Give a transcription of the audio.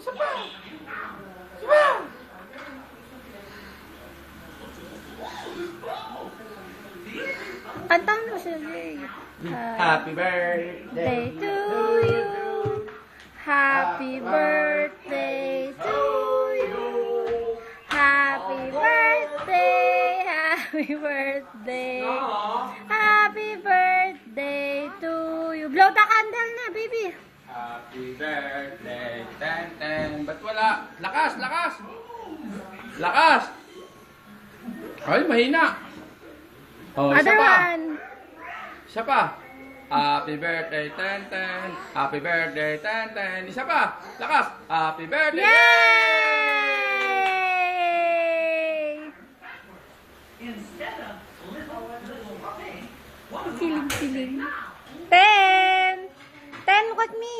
Isa pa. Isa pa. Kantahan mo siya, Jay. Happy birthday To you. Happy birthday to you. Happy birthday. Happy birthday. Happy birthday to you. Blow the candle na, baby. Happy birthday, ten, ten. Ba't wala? Lakas, lakas! Lakas! Ay, mahina. Oh, isa Other pa. one. Isa pa. Happy birthday, ten, ten. Happy birthday, ten, ten. Isa pa. Lakas. Happy birthday. Yay! Siling-siling. 10! 10, look at me.